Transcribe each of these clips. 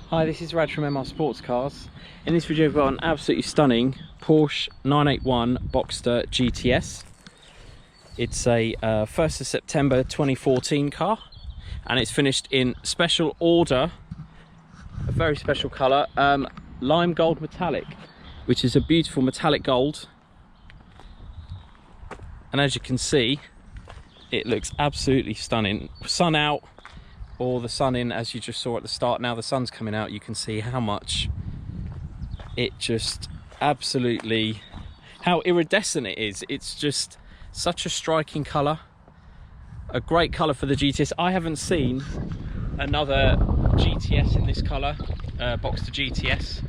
Hi, this is Raj from MR Sportscars. In this video we've got an absolutely stunning Porsche 981 Boxster GTS. It's a 1st of September 2014 car, and it's finished in special order, a very special colour, lime gold metallic, which is a beautiful metallic gold. And as you can see, it looks absolutely stunning. Sun out or the sun in, as you just saw at the start. Now the sun's coming out, you can see how much it just absolutely, how iridescent it is. It's just such a striking colour, a great colour for the GTS. I haven't seen another GTS in this colour, Boxster GTS,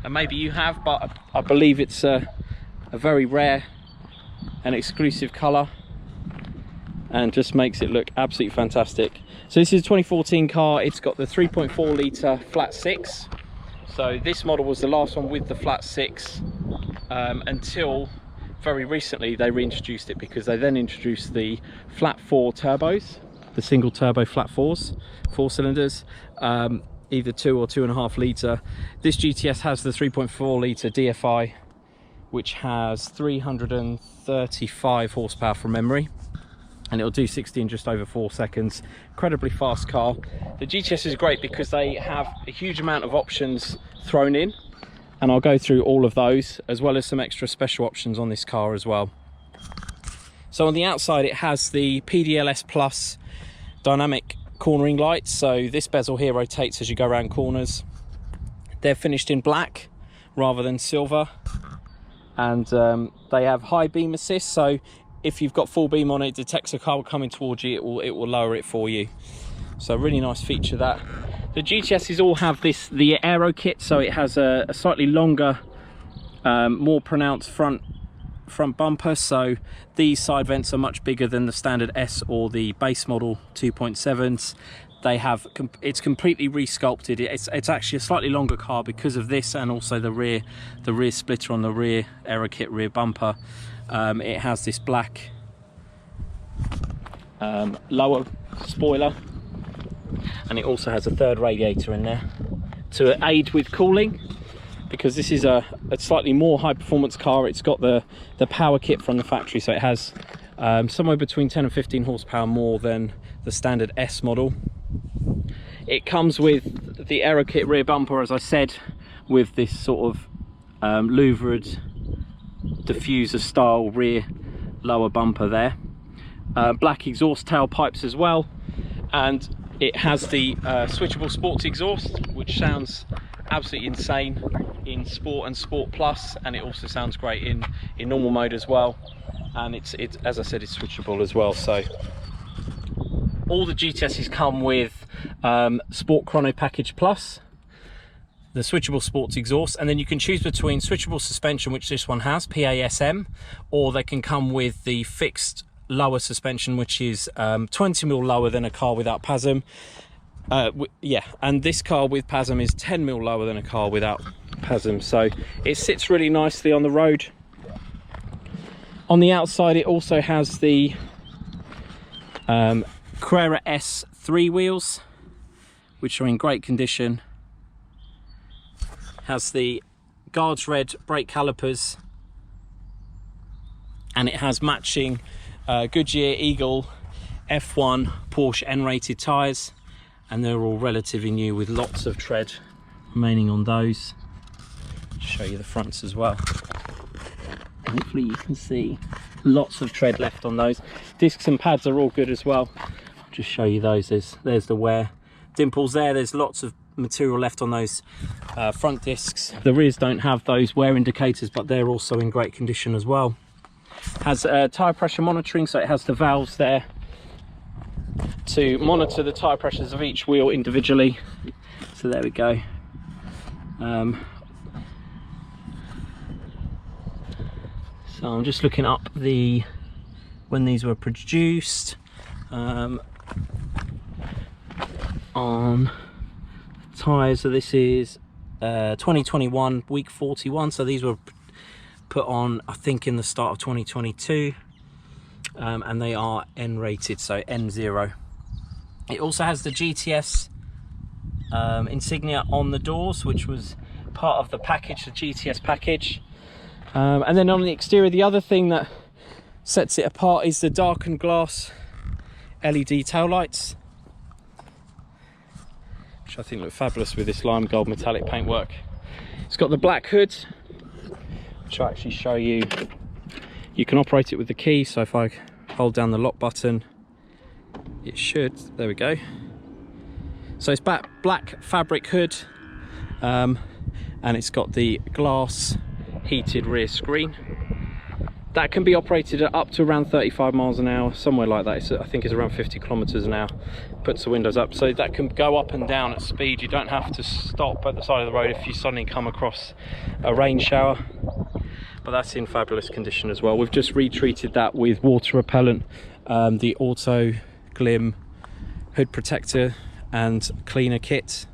and maybe you have, but I believe it's a very rare and exclusive colour, and just makes it look absolutely fantastic. So this is a 2014 car. It's got the 3.4 litre flat six. So this model was the last one with the flat six, until very recently they reintroduced it, because they then introduced the flat four turbos, the single turbo flat fours, 4 cylinders, either 2 or 2.5 litre. This GTS has the 3.4 litre DFI, which has 335 horsepower from memory, and it'll do 60 in just over 4 seconds. Incredibly fast car. The GTS is great because they have a huge amount of options thrown in, and I'll go through all of those, as well as some extra special options on this car as well. So on the outside it has the PDLS Plus dynamic cornering lights, so this bezel here rotates as you go around corners. They're finished in black rather than silver, and they have high beam assist, so if you've got full beam on, it detects a car coming towards you, it will lower it for you. So really nice feature that. The GTSs all have the aero kit, so it has a slightly longer, more pronounced front bumper. So these side vents are much bigger than the standard S or the base model 2.7s. They have, it's completely resculpted. It's actually a slightly longer car because of this, and also the rear splitter on the rear aero kit rear bumper. It has this black lower spoiler, and it also has a third radiator in there to aid with cooling, because this is a slightly more high performance car. It's got the power kit from the factory, so it has somewhere between 10 and 15 horsepower more than the standard S model. It comes with the aero kit rear bumper, as I said, with this sort of louvered diffuser style rear lower bumper there, black exhaust tailpipes as well, and it has the switchable sports exhaust, which sounds absolutely insane in Sport and Sport Plus, and it also sounds great in normal mode as well. And it's as I said, it's switchable as well. So all the GTSs come with Sport Chrono Package Plus, the switchable sports exhaust, and then you can choose between switchable suspension, which this one has, PASM, or they can come with the fixed lower suspension, which is 20mm lower than a car without PASM. Yeah, and this car with PASM is 10mm lower than a car without PASM, so it sits really nicely on the road. On the outside it also has the Carrera S III wheels, which are in great condition. Has the guards red brake calipers, and it has matching Goodyear Eagle F1 Porsche N-rated tyres, and they're all relatively new with lots of tread remaining on those. I'll show you the fronts as well. Hopefully you can see lots of tread left on those. Discs and pads are all good as well. I'll just show you those. There's the wear dimples there. There's lots of material left on those front discs. The rears don't have those wear indicators, but they're also in great condition as well. Has tyre pressure monitoring, so it has the valves there to monitor the tyre pressures of each wheel individually. So there we go. So I'm just looking up when these were produced on tyres. So this is 2021 week 41, so these were put on I think in the start of 2022, and they are N rated, so N0. It also has the GTS insignia on the doors, which was part of the package, the GTS package. And then on the exterior, the other thing that sets it apart is the darkened glass LED taillights, which I think look fabulous with this lime gold metallic paintwork. It's got the black hood, which I'll actually show you. You can operate it with the key, so if I hold down the lock button, it should, there we go. So it's black fabric hood, and it's got the glass heated rear screen. That can be operated at up to around 35 miles an hour, somewhere like that. I think it's around 50 kilometers an hour. Puts the windows up, so that can go up and down at speed. You don't have to stop at the side of the road if you suddenly come across a rain shower. But that's in fabulous condition as well. We've just retreated that with water repellent, the auto glim hood protector and cleaner kit,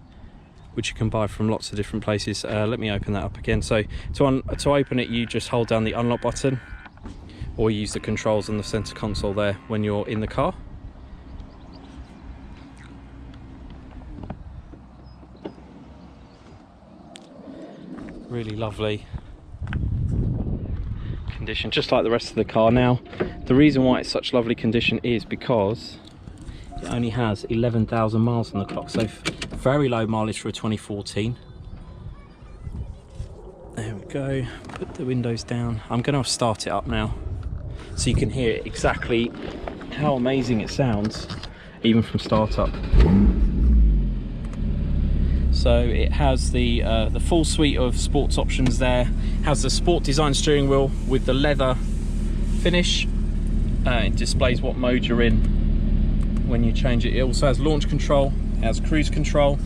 which you can buy from lots of different places. Let me open that up again. So to open it, you just hold down the unlock button, or use the controls on the center console there when you're in the car. Really lovely condition, just like the rest of the car. Now, the reason why it's such lovely condition is because it only has 11,000 miles on the clock, so very low mileage for a 2014. There we go. Put the windows down. I'm going to start it up now, so you can hear exactly how amazing it sounds, even from startup. So it has the full suite of sports options there. It has the sport design steering wheel with the leather finish. It displays what mode you're in when you change it. It also has launch control, it has cruise control.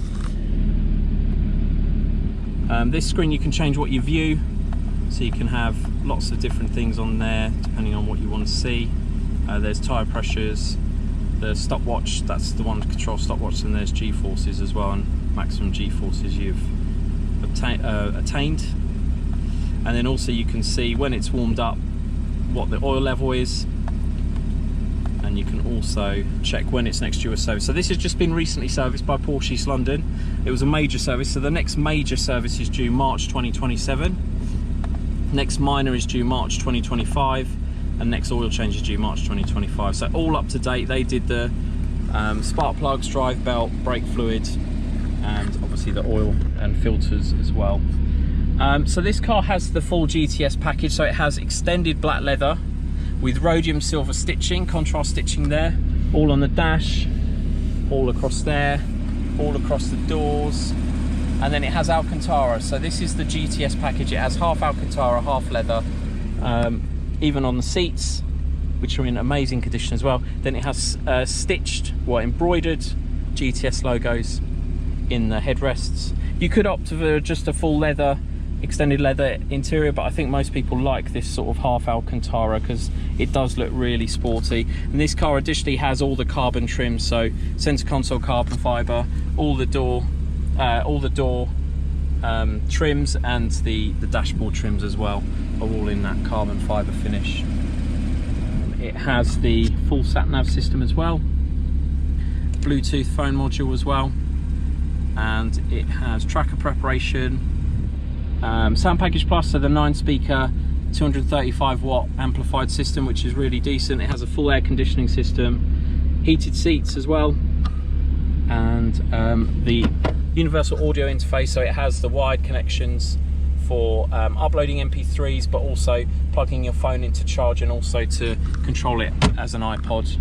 This screen you can change what you view, so you can have lots of different things on there depending on what you want to see. There's tyre pressures, the stopwatch, that's the one to control stopwatch, and there's G-forces as well, and maximum G-forces you've attained. And then also you can see when it's warmed up what the oil level is, and you can also check when it's next due a service. So this has just been recently serviced by Porsche East London. It was a major service, so the next major service is due March 2027. Next minor is due March 2025, and next oil change is due March 2025. So all up to date. They did the spark plugs, drive belt, brake fluid, and obviously the oil and filters as well. So this car has the full GTS package, so it has extended black leather with rhodium silver stitching, contrast stitching there, all on the dash, all across there, all across the doors, and then it has Alcantara. So this is the GTS package. It has half Alcantara, half leather, even on the seats, which are in amazing condition as well. Then it has stitched, embroidered GTS logos in the headrests. You could opt for just a full leather, extended leather interior, but I think most people like this sort of half Alcantara because it does look really sporty. And this car additionally has all the carbon trims, so center console carbon fiber, all the door trims, and the dashboard trims as well are all in that carbon fiber finish. It has the full sat nav system as well, Bluetooth phone module as well, and it has tracker preparation, Sound Package Plus, so the 9-speaker 235 watt amplified system, which is really decent. It has a full air conditioning system, heated seats as well, and the universal audio interface, so it has the wired connections for uploading MP3s, but also plugging your phone into charge and also to control it as an iPod.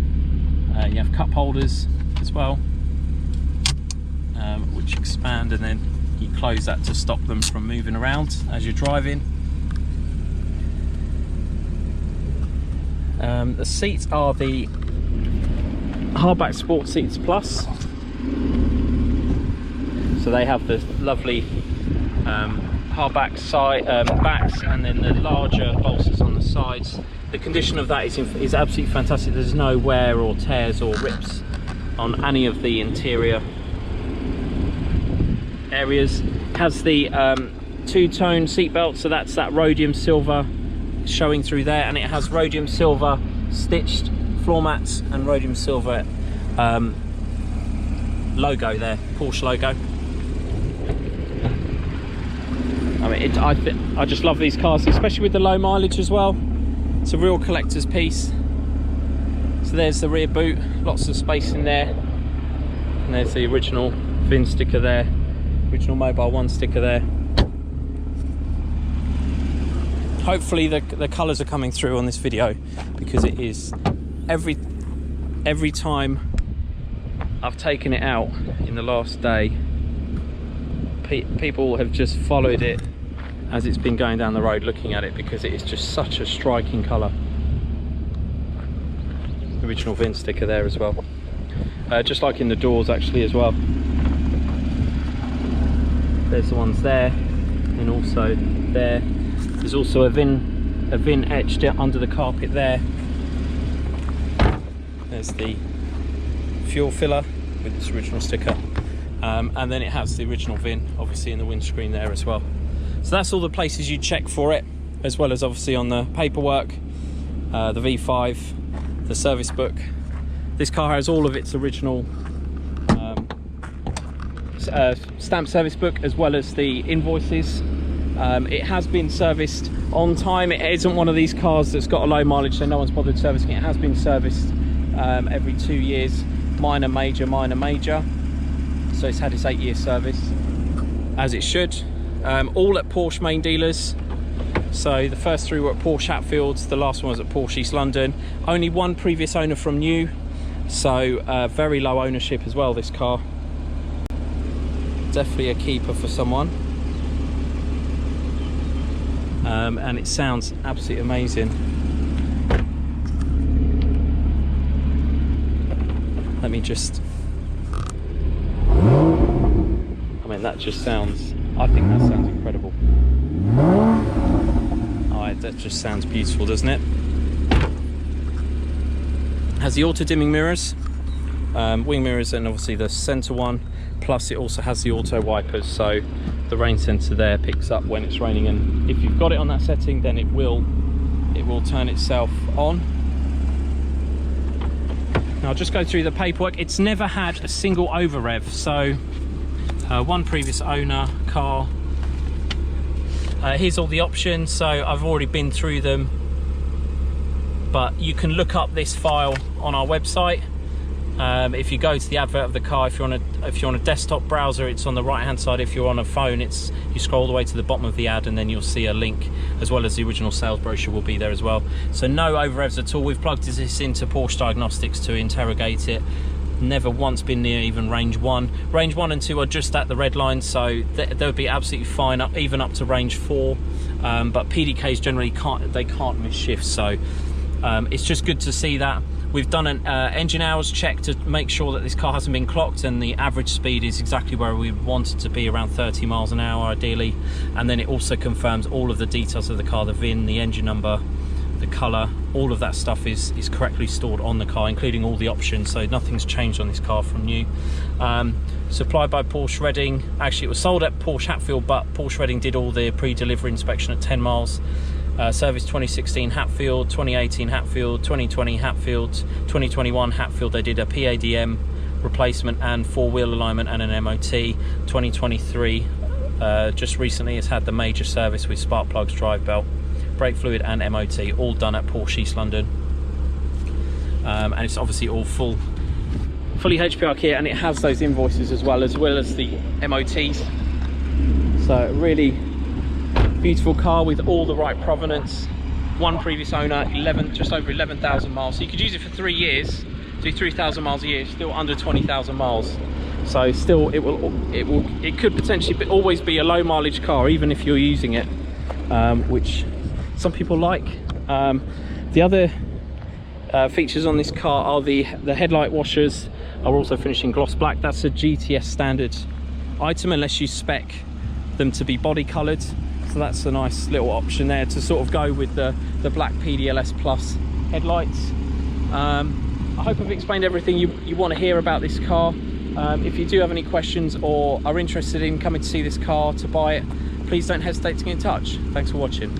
You have cup holders as well, which expand, and then you close that to stop them from moving around as you're driving. The seats are the Hardback Sports Seats Plus, so they have the lovely hardback side backs, and then the larger bolsters on the sides. The condition of that is absolutely fantastic. There's no wear or tears or rips on any of the interior areas. It has the two-tone seat belt, so that's that rhodium silver showing through there, and it has rhodium silver stitched floor mats and rhodium silver logo there, Porsche logo. I just love these cars, especially with the low mileage as well. It's a real collector's piece. So there's the rear boot, lots of space in there, and there's the original VIN sticker there, original Mobile One sticker there. Hopefully the colours are coming through on this video, because it is every time I've taken it out in the last day, people have just followed it as it's been going down the road looking at it, because it is just such a striking colour. Original VIN sticker there as well, just like in the doors actually as well. There's the ones there, and also there. There's also a VIN etched under the carpet there. There's the fuel filler with this original sticker, and then it has the original VIN obviously in the windscreen there as well. So that's all the places you check for it, as well as obviously on the paperwork, the V5, the service book. This car has all of its original stamp service book, as well as the invoices. It has been serviced on time. It isn't one of these cars that's got a low mileage, so no one's bothered servicing it. It has been serviced every 2 years, minor, major, minor, major. So it's had its 8-year service, as it should. All at Porsche main dealers. So the first 3 were at Porsche Hatfields, the last one was at Porsche East London. Only one previous owner from new, so very low ownership as well, this car. Definitely a keeper for someone. And it sounds absolutely amazing. Let me just, I mean, that just sounds, I think that sounds incredible. Alright, that just sounds beautiful, doesn't it? Has the auto dimming mirrors, wing mirrors, and obviously the centre one, plus it also has the auto wipers, so the rain sensor there picks up when it's raining, and if you've got it on that setting, then it will turn itself on. Now I'll just go through the paperwork. It's never had a single over rev, so one previous owner car. Here's all the options, so I've already been through them, but you can look up this file on our website. If you go to the advert of the car, if you're on a desktop browser, it's on the right hand side. If you're on a phone, you scroll all the way to the bottom of the ad, and then you'll see a link, as well as the original sales brochure will be there as well. So no over revs at all. We've plugged this into Porsche Diagnostics to interrogate it. Never once been near even range 1. Range 1 and 2 are just at the red line, so they would be absolutely fine, even up to range 4. But PDKs generally can't miss shifts, so it's just good to see that. We've done an engine hours check to make sure that this car hasn't been clocked, and the average speed is exactly where we want it to be, around 30 miles an hour ideally. And then it also confirms all of the details of the car, the VIN, the engine number, the colour, all of that stuff is correctly stored on the car, including all the options, so nothing's changed on this car from new. Supplied by Porsche Reading. Actually, it was sold at Porsche Hatfield, but Porsche Reading did all the pre-delivery inspection at 10 miles. Service 2016 Hatfield, 2018 Hatfield, 2020 Hatfield, 2021 Hatfield. They did a PADM replacement and 4-wheel alignment and an MOT. 2023 just recently has had the major service with spark plugs, drive belt, brake fluid and MOT, all done at Porsche East London. And it's obviously all fully HPR kit, and it has those invoices as well as the MOTs. So really beautiful car with all the right provenance. One previous owner, just over 11,000 miles. So you could use it for 3 years, do 3,000 miles a year, still under 20,000 miles. So still, it could potentially always be a low mileage car, even if you're using it, which some people like. The other features on this car are the headlight washers are also finished in gloss black. That's a GTS standard item, unless you spec them to be body coloured. So that's a nice little option there to sort of go with the black PDLS Plus headlights. I hope I've explained everything you want to hear about this car. If you do have any questions or are interested in coming to see this car to buy it, please don't hesitate to get in touch. Thanks for watching.